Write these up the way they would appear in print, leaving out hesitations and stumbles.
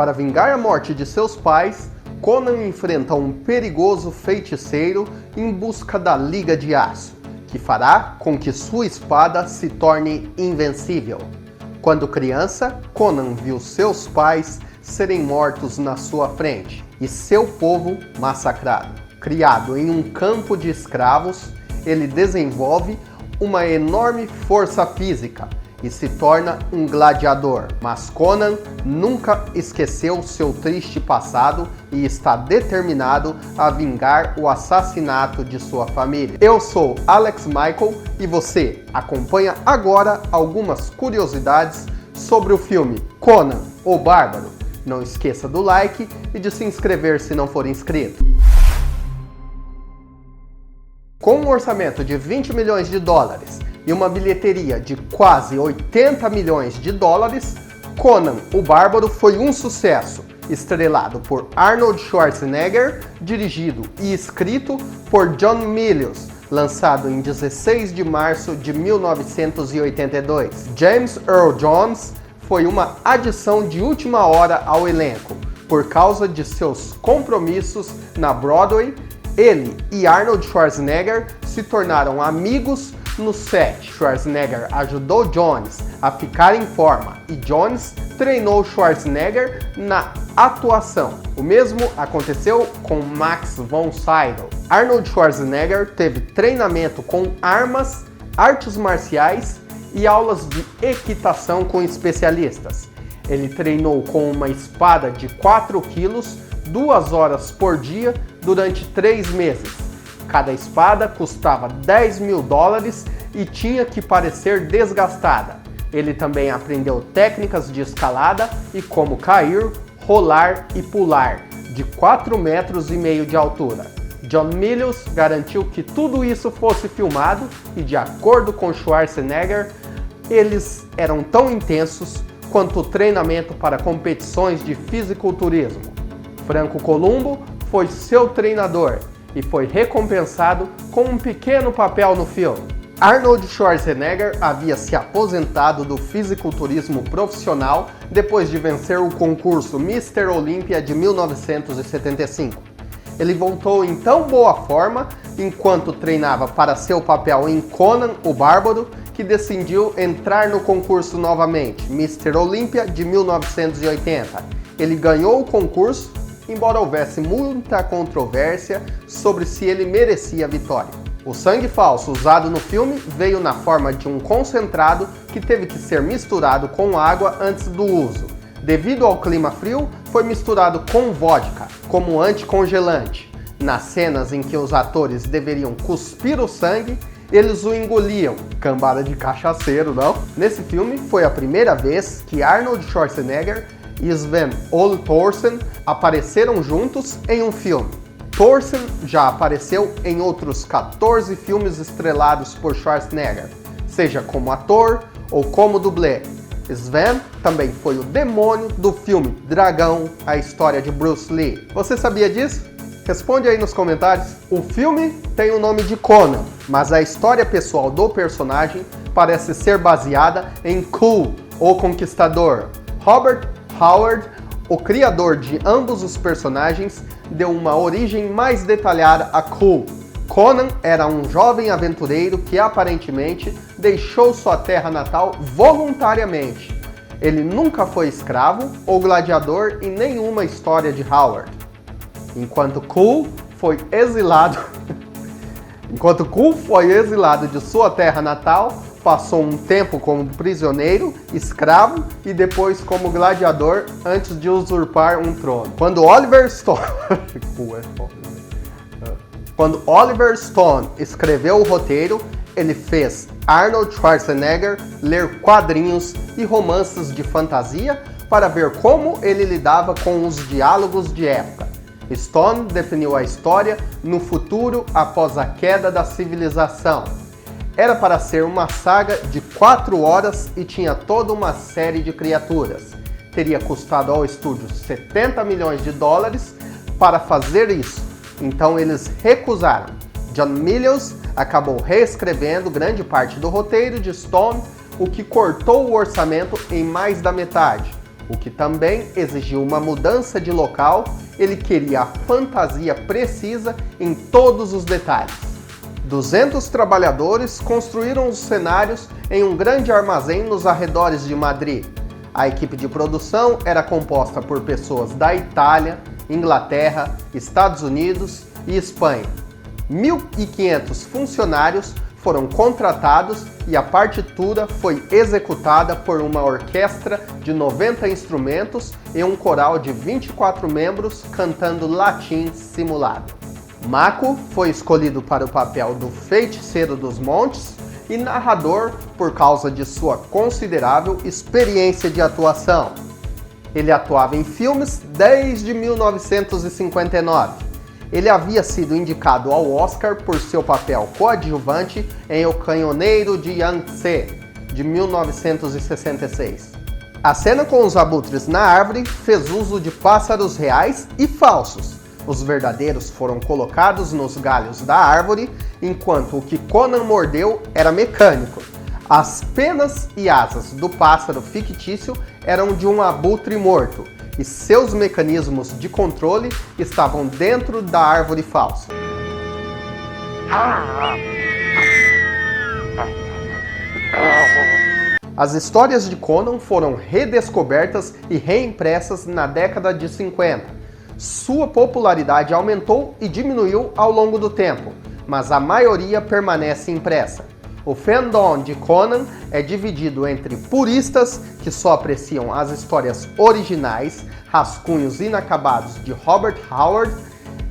Para vingar a morte de seus pais, Conan enfrenta um perigoso feiticeiro em busca da Liga de Aço, que fará com que sua espada se torne invencível. Quando criança, Conan viu seus pais serem mortos na sua frente e seu povo massacrado. Criado em um campo de escravos, ele desenvolve uma enorme força física e se torna um gladiador. Mas Conan nunca esqueceu seu triste passado e está determinado a vingar o assassinato de sua família. Eu sou Alex Michael e você acompanha agora algumas curiosidades sobre o filme Conan, o Bárbaro. Não esqueça do like e de se inscrever se não for inscrito. Com um orçamento de 20 milhões de dólares e uma bilheteria de quase 80 milhões de dólares, Conan, o Bárbaro foi um sucesso, estrelado por Arnold Schwarzenegger, dirigido e escrito por John Milius, lançado em 16 de março de 1982. James Earl Jones foi uma adição de última hora ao elenco, por causa de seus compromissos na Broadway. Ele e Arnold Schwarzenegger se tornaram amigos no set. Schwarzenegger ajudou Jones a ficar em forma e Jones treinou Schwarzenegger na atuação. O mesmo aconteceu com Max von Sydow. Arnold Schwarzenegger teve treinamento com armas, artes marciais e aulas de equitação com especialistas. Ele treinou com uma espada de 4 quilos, 2 horas por dia, durante 3 meses. Cada espada custava 10 mil dólares e tinha que parecer desgastada. Ele também aprendeu técnicas de escalada e como cair, rolar e pular, de 4,5 metros de altura. John Milius garantiu que tudo isso fosse filmado e, de acordo com Schwarzenegger, eles eram tão intensos quanto o treinamento para competições de fisiculturismo. Franco Columbo foi seu treinador e foi recompensado com um pequeno papel no filme. Arnold Schwarzenegger havia se aposentado do fisiculturismo profissional depois de vencer o concurso Mr. Olympia de 1975. Ele voltou em tão boa forma enquanto treinava para seu papel em Conan, o Bárbaro, que decidiu entrar no concurso novamente, Mr. Olympia de 1980. Ele ganhou o concurso, embora houvesse muita controvérsia sobre se ele merecia a vitória. O sangue falso usado no filme veio na forma de um concentrado que teve que ser misturado com água antes do uso. Devido ao clima frio, foi misturado com vodka, como anticongelante. Nas cenas em que os atores deveriam cuspir o sangue, eles o engoliam. Cambada de cachaceiro, não? Nesse filme, foi a primeira vez que Arnold Schwarzenegger e Sven Ole Thorsen apareceram juntos em um filme. Thorsen já apareceu em outros 14 filmes estrelados por Schwarzenegger, seja como ator ou como dublê. Sven também foi o demônio do filme Dragão, a história de Bruce Lee. Você sabia disso? Responde aí nos comentários. O filme tem o nome de Conan, mas a história pessoal do personagem parece ser baseada em Cool, o Conquistador. Robert Howard, o criador de ambos os personagens, deu uma origem mais detalhada a Cool. Conan era um jovem aventureiro que aparentemente deixou sua terra natal voluntariamente. Ele nunca foi escravo ou gladiador em nenhuma história de Howard. Enquanto Cool foi exilado de sua terra natal, passou um tempo como prisioneiro, escravo e depois como gladiador antes de usurpar um trono. Quando Oliver Stone escreveu o roteiro, ele fez Arnold Schwarzenegger ler quadrinhos e romances de fantasia para ver como ele lidava com os diálogos de época. Stone definiu a história no futuro após a queda da civilização. Era para ser uma saga de 4 horas e tinha toda uma série de criaturas. Teria custado ao estúdio 70 milhões de dólares para fazer isso, então eles recusaram. John Milius acabou reescrevendo grande parte do roteiro de Stone, o que cortou o orçamento em mais da metade. o que também exigiu uma mudança de local. Ele queria a fantasia precisa em todos os detalhes. 200 trabalhadores construíram os cenários em um grande armazém nos arredores de Madrid. A equipe de produção era composta por pessoas da Itália, Inglaterra, Estados Unidos e Espanha. 1.500 funcionários foram contratados e a partitura foi executada por uma orquestra de 90 instrumentos e um coral de 24 membros cantando latim simulado. Mako foi escolhido para o papel do Feiticeiro dos Montes e narrador por causa de sua considerável experiência de atuação. Ele atuava em filmes desde 1959. Ele havia sido indicado ao Oscar por seu papel coadjuvante em O Canhoneiro de Yangtze, de 1966. A cena com os abutres na árvore fez uso de pássaros reais e falsos. Os verdadeiros foram colocados nos galhos da árvore, enquanto o que Conan mordeu era mecânico. As penas e asas do pássaro fictício eram de um abutre morto, e seus mecanismos de controle estavam dentro da árvore falsa. As histórias de Conan foram redescobertas e reimpressas na década de 50. Sua popularidade aumentou e diminuiu ao longo do tempo, mas a maioria permanece impressa. O fandom de Conan é dividido entre puristas, que só apreciam as histórias originais, rascunhos inacabados de Robert Howard,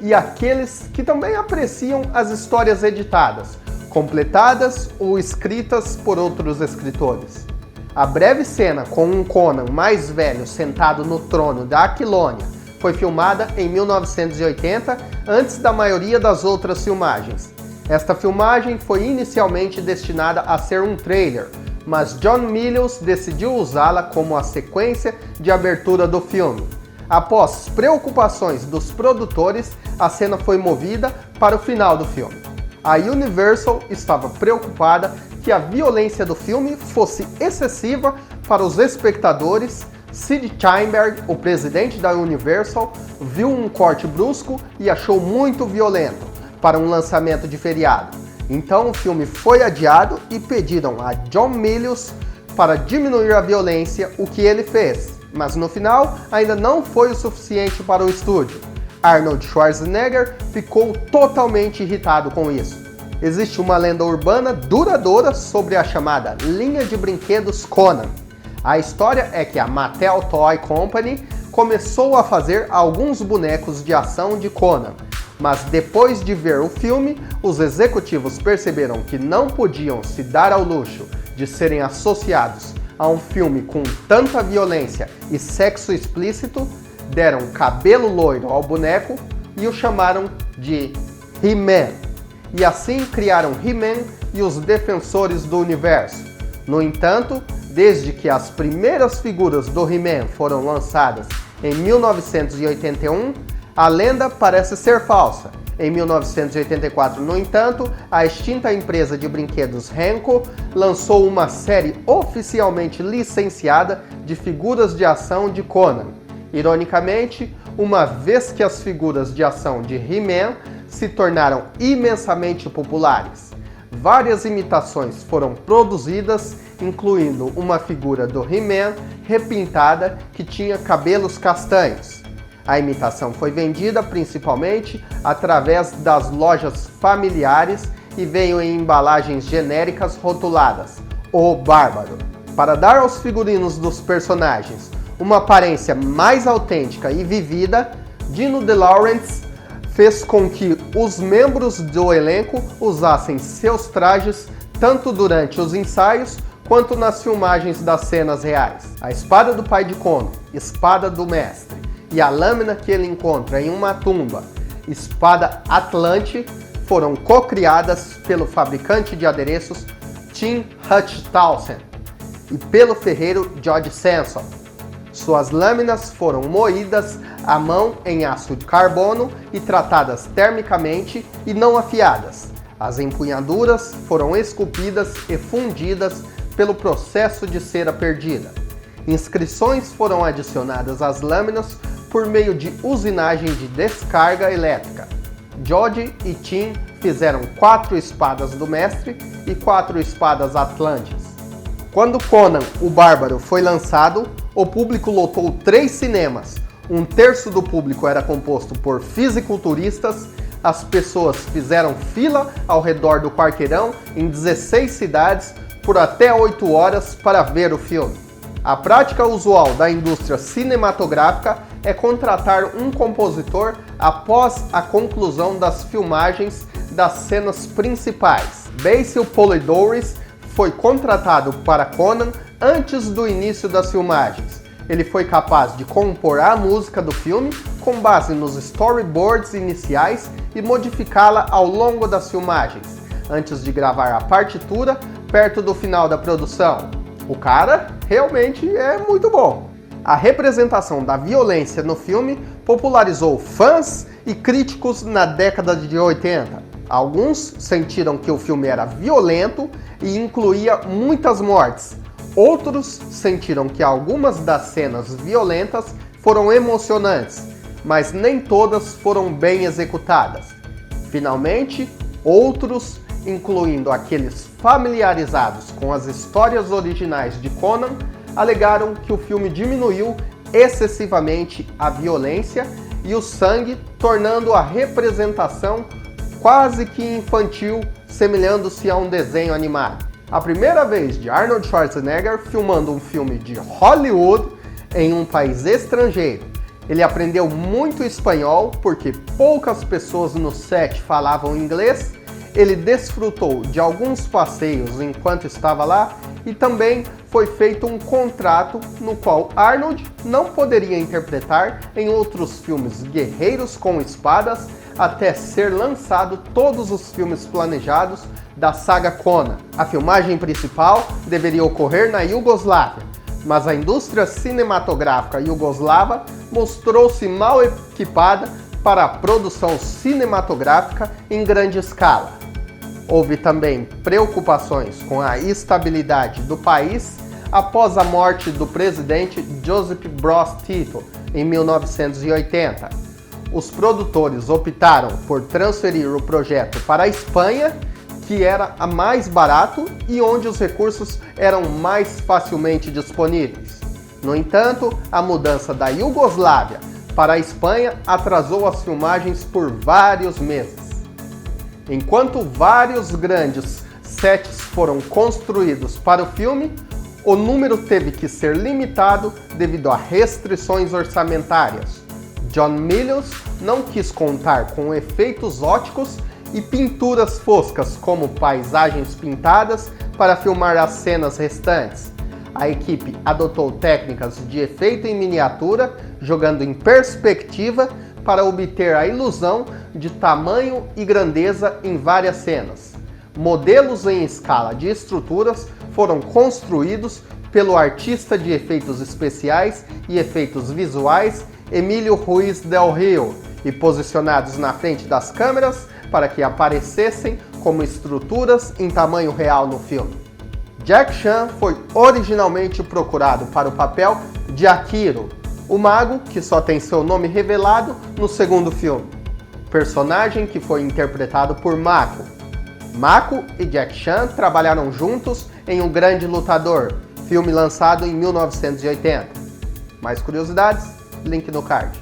e aqueles que também apreciam as histórias editadas, completadas ou escritas por outros escritores. A breve cena com um Conan mais velho sentado no trono da Aquilônia foi filmada em 1980, antes da maioria das outras filmagens. Esta filmagem foi inicialmente destinada a ser um trailer, mas John Milius decidiu usá-la como a sequência de abertura do filme. Após preocupações dos produtores, a cena foi movida para o final do filme. A Universal estava preocupada que a violência do filme fosse excessiva para os espectadores. Sid Sheinberg, o presidente da Universal, viu um corte brusco e achou muito violento para um lançamento de feriado. Então o filme foi adiado e pediram a John Milius para diminuir a violência, o que ele fez. Mas no final ainda não foi o suficiente para o estúdio. Arnold Schwarzenegger ficou totalmente irritado com isso. Existe uma lenda urbana duradoura sobre a chamada linha de brinquedos Conan. A história é que a Mattel Toy Company começou a fazer alguns bonecos de ação de Conan, mas depois de ver o filme, os executivos perceberam que não podiam se dar ao luxo de serem associados a um filme com tanta violência e sexo explícito, deram cabelo loiro ao boneco e o chamaram de He-Man. E assim criaram He-Man e os Defensores do Universo. No entanto, desde que as primeiras figuras do He-Man foram lançadas em 1981, a lenda parece ser falsa. Em 1984, no entanto, a extinta empresa de brinquedos Henco lançou uma série oficialmente licenciada de figuras de ação de Conan. Ironicamente, uma vez que as figuras de ação de He-Man se tornaram imensamente populares. Várias imitações foram produzidas, incluindo uma figura do He-Man repintada que tinha cabelos castanhos. A imitação foi vendida principalmente através das lojas familiares e veio em embalagens genéricas rotuladas "O Bárbaro". Para dar aos figurinos dos personagens uma aparência mais autêntica e vivida, Dino De Laurentiis fez com que os membros do elenco usassem seus trajes tanto durante os ensaios quanto nas filmagens das cenas reais. A espada do pai de Conan, espada do mestre, e a lâmina que ele encontra em uma tumba, espada Atlante, foram co-criadas pelo fabricante de adereços Tim Hutch-Townsend e pelo ferreiro George Sanson. Suas lâminas foram moídas à mão em aço de carbono e tratadas termicamente e não afiadas. As empunhaduras foram esculpidas e fundidas pelo processo de cera perdida. Inscrições foram adicionadas às lâminas por meio de usinagem de descarga elétrica. Jodie e Tim fizeram 4 espadas do mestre e 4 espadas atlantes. Quando Conan o Bárbaro foi lançado, o público lotou 3 cinemas. 1/3 do público era composto por fisiculturistas. As pessoas fizeram fila ao redor do quarteirão em 16 cidades por até 8 horas para ver o filme. A prática usual da indústria cinematográfica é contratar um compositor após a conclusão das filmagens das cenas principais. Basil Polidorus foi contratado para Conan antes do início das filmagens. Ele foi capaz de compor a música do filme com base nos storyboards iniciais e modificá-la ao longo das filmagens, antes de gravar a partitura perto do final da produção. O cara realmente é muito bom. A representação da violência no filme popularizou fãs e críticos na década de 80. Alguns sentiram que o filme era violento e incluía muitas mortes. Outros sentiram que algumas das cenas violentas foram emocionantes, mas nem todas foram bem executadas. Finalmente, outros, incluindo aqueles familiarizados com as histórias originais de Conan, alegaram que o filme diminuiu excessivamente a violência e o sangue, tornando a representação quase que infantil, semelhando-se a um desenho animado. A primeira vez de Arnold Schwarzenegger filmando um filme de Hollywood em um país estrangeiro. Ele aprendeu muito espanhol porque poucas pessoas no set falavam inglês. Ele desfrutou de alguns passeios enquanto estava lá e também foi feito um contrato no qual Arnold não poderia interpretar em outros filmes guerreiros com espadas até ser lançado todos os filmes planejados da saga Conan. A filmagem principal deveria ocorrer na Iugoslávia, mas a indústria cinematográfica iugoslava mostrou-se mal equipada para a produção cinematográfica em grande escala. Houve também preocupações com a estabilidade do país após a morte do presidente Josip Broz Tito em 1980. Os produtores optaram por transferir o projeto para a Espanha, que era a mais barato e onde os recursos eram mais facilmente disponíveis. No entanto, a mudança da Iugoslávia para a Espanha atrasou as filmagens por vários meses. Enquanto vários grandes sets foram construídos para o filme, o número teve que ser limitado devido a restrições orçamentárias. John Milius não quis contar com efeitos óticos e pinturas foscas como paisagens pintadas para filmar as cenas restantes. A equipe adotou técnicas de efeito em miniatura, jogando em perspectiva para obter a ilusão de tamanho e grandeza em várias cenas. Modelos em escala de estruturas foram construídos pelo artista de efeitos especiais e efeitos visuais Emílio Ruiz del Rio e posicionados na frente das câmeras para que aparecessem como estruturas em tamanho real no filme. Jack Chan foi originalmente procurado para o papel de Akiro, o mago que só tem seu nome revelado no segundo filme, personagem que foi interpretado por Mako. Mako e Jack Chan trabalharam juntos em O Grande Lutador, filme lançado em 1980. Mais curiosidades? Link no card.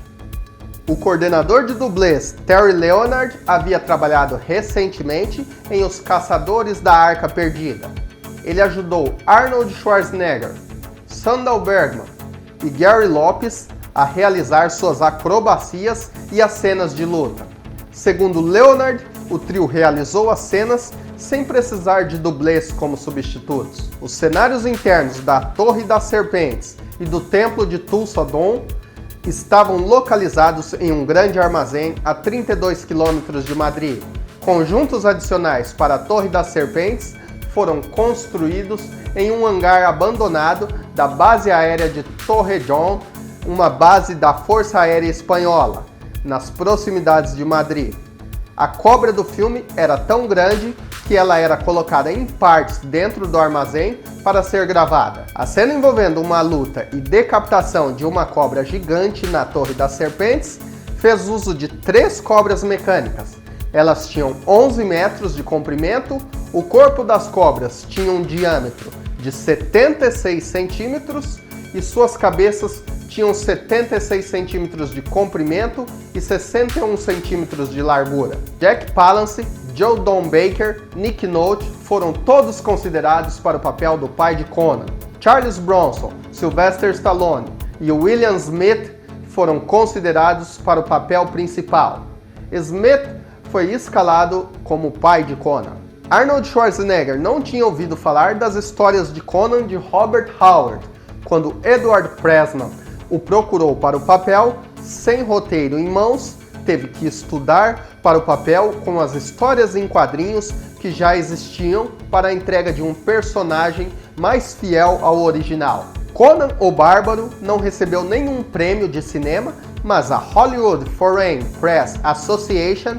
O coordenador de dublês Terry Leonard havia trabalhado recentemente em Os Caçadores da Arca Perdida. Ele ajudou Arnold Schwarzenegger, Sandahl Bergman e Gary Lopes a realizar suas acrobacias e as cenas de luta. Segundo Leonard, o trio realizou as cenas sem precisar de dublês como substitutos. Os cenários internos da Torre das Serpentes e do Templo de Tulsadom estavam localizados em um grande armazém a 32 km de Madrid. Conjuntos adicionais para a Torre das Serpentes foram construídos em um hangar abandonado da base aérea de Torrejón, uma base da Força Aérea Espanhola, nas proximidades de Madrid. A cobra do filme era tão grande que ela era colocada em partes dentro do armazém para ser gravada. A cena envolvendo uma luta e decapitação de uma cobra gigante na Torre das Serpentes fez uso de 3 cobras mecânicas. Elas tinham 11 metros de comprimento, o corpo das cobras tinha um diâmetro de 76 centímetros e suas cabeças tinham 76 centímetros de comprimento e 61 centímetros de largura. Jack Palance, Joe Don Baker, Nick Nolte foram todos considerados para o papel do pai de Conan. Charles Bronson, Sylvester Stallone e William Smith foram considerados para o papel principal. Smith foi escalado como pai de Conan. Arnold Schwarzenegger não tinha ouvido falar das histórias de Conan de Robert Howard, quando Edward Pressman o procurou para o papel, sem roteiro em mãos, teve que estudar para o papel com as histórias em quadrinhos que já existiam para a entrega de um personagem mais fiel ao original. Conan o Bárbaro não recebeu nenhum prêmio de cinema, mas a Hollywood Foreign Press Association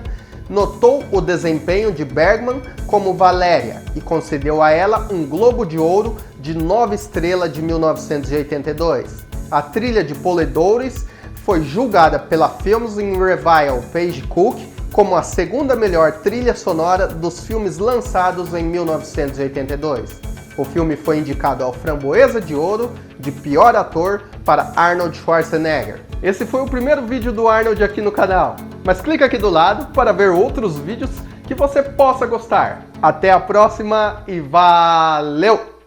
notou o desempenho de Bergman como Valéria e concedeu a ela um Globo de Ouro de 9 estrelas de 1982. A trilha de Polidores foi julgada pela Films in Review Page Cook como a segunda melhor trilha sonora dos filmes lançados em 1982. O filme foi indicado ao Framboesa de Ouro de pior ator para Arnold Schwarzenegger. Esse foi o primeiro vídeo do Arnold aqui no canal, mas clica aqui do lado para ver outros vídeos que você possa gostar. Até a próxima e valeu!